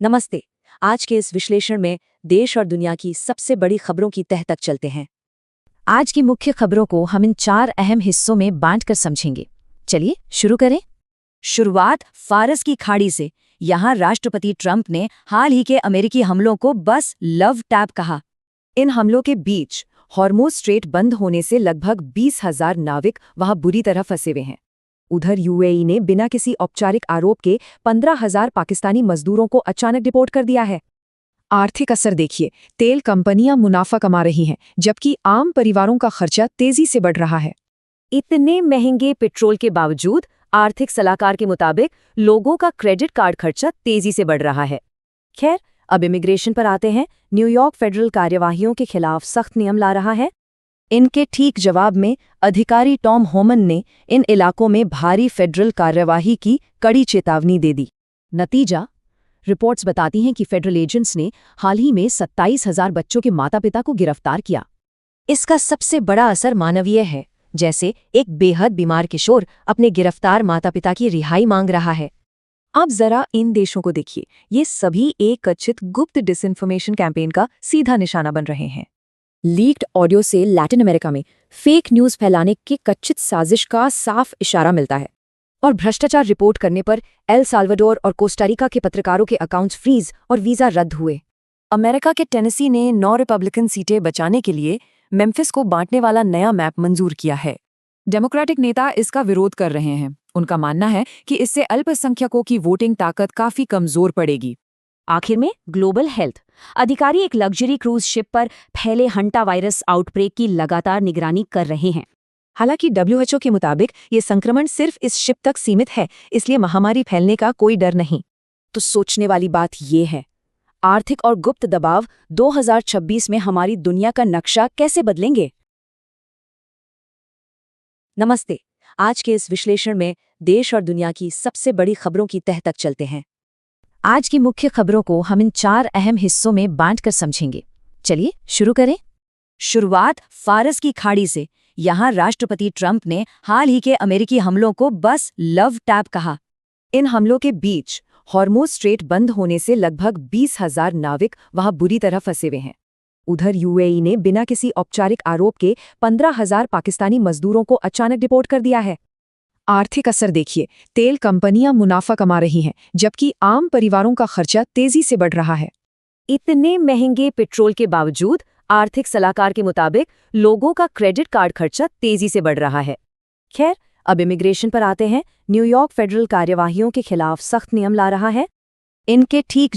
नमस्ते। आज के इस विश्लेषण में देश और दुनिया की सबसे बड़ी खबरों की तह तक चलते हैं। आज की मुख्य खबरों को हम इन 4 अहम हिस्सों में बांटकर समझेंगे। चलिए शुरू करें। शुरुआत फारस की खाड़ी से। यहाँ राष्ट्रपति ट्रंप ने हाल ही के अमेरिकी हमलों को बस लव टैप कहा। इन हमलों के बीच हॉर्मुज़ स्ट्रेट बंद होने से लगभग 20,000 नाविक वहां बुरी तरह फंसे हुए हैं। उधर यूएई ने बिना किसी औपचारिक आरोप के 15,000 पाकिस्तानी मजदूरों को अचानक डिपोर्ट कर दिया है। आर्थिक असर देखिए, तेल कंपनियां मुनाफा कमा रही हैं, जबकि आम परिवारों का खर्चा तेजी से बढ़ रहा है। इतने महंगे पेट्रोल के बावजूद आर्थिक सलाहकार के मुताबिक लोगों का क्रेडिट कार्ड खर्चा तेजी से बढ़ रहा है। खैर, अब इमिग्रेशन पर आते हैं। न्यूयॉर्क फेडरल कार्यवाहियों के खिलाफ सख्त नियम ला रहा है। इनके ठीक जवाब में अधिकारी टॉम होमन ने इन इलाकों में भारी फेडरल कार्यवाही की कड़ी चेतावनी दे दी। नतीजा, रिपोर्ट्स बताती हैं कि फेडरल एजेंट्स ने हाल ही में 27,000 बच्चों के माता-पिता को गिरफ्तार किया। इसका सबसे बड़ा असर मानवीय है, जैसे एक बेहद बीमार किशोर अपने गिरफ्तार माता-पिता की रिहाई मांग रहा है। अब जरा इन देशों को देखिए, ये सभी एक कथित गुप्त डिसइंफॉर्मेशन कैंपेन का सीधा निशाना बन रहे हैं। लीक्ड ऑडियो से लैटिन अमेरिका में फेक न्यूज़ फैलाने की कथित साजिश का साफ इशारा मिलता है। और भ्रष्टाचार रिपोर्ट करने पर एल साल्वाडोर और कोस्टारिका के पत्रकारों के अकाउंट्स फ्रीज और वीज़ा रद्द हुए। अमेरिका के टेनेसी ने 9 रिपब्लिकन सीटें बचाने के लिए मेम्फिस को बांटने वाला नया मैप मंजूर किया है। डेमोक्रेटिक नेता इसका विरोध कर रहे हैं। उनका मानना है कि इससे अल्पसंख्यकों की वोटिंग ताकत काफी कमजोर पड़ेगी। आखिर में ग्लोबल हेल्थ अधिकारी एक लग्जरी क्रूज शिप पर फैले हंटा वायरस आउटब्रेक की लगातार निगरानी कर रहे हैं। हालांकि डब्ल्यूएचओ के मुताबिक ये संक्रमण सिर्फ इस शिप तक सीमित है, इसलिए महामारी फैलने का कोई डर नहीं। तो सोचने वाली बात ये है, आर्थिक और गुप्त दबाव 2026 में हमारी दुनिया का नक्शा कैसे बदलेंगे? नमस्ते। आज के इस विश्लेषण में देश और दुनिया की सबसे बड़ी खबरों की तह तक चलते हैं। आज की मुख्य खबरों को हम इन 4 अहम हिस्सों में बांटकर समझेंगे। चलिए शुरू करें। शुरुआत फारस की खाड़ी से। यहाँ राष्ट्रपति ट्रंप ने हाल ही के अमेरिकी हमलों को बस लव टैप कहा। इन हमलों के बीच हॉर्मुज़ स्ट्रेट बंद होने से लगभग 20,000 नाविक वहां बुरी तरह फंसे हुए हैं। उधर यूएई ने बिना किसी औपचारिक आरोप के 15,000 पाकिस्तानी मजदूरों को अचानक डिपोर्ट कर दिया है। आर्थिक असर देखिए, तेल कंपनियां मुनाफा कमा रही हैं, जबकि आम परिवारों का खर्चा तेजी से बढ़ रहा है। इतने महंगे पेट्रोल के बावजूद आर्थिक सलाहकार के मुताबिक लोगों का क्रेडिट कार्ड खर्चा तेजी से बढ़ रहा है। खैर, अब इमिग्रेशन पर आते हैं। न्यूयॉर्क फेडरल कार्यवाहियों के खिलाफ सख्त नियम ला रहा है। इनके ठीक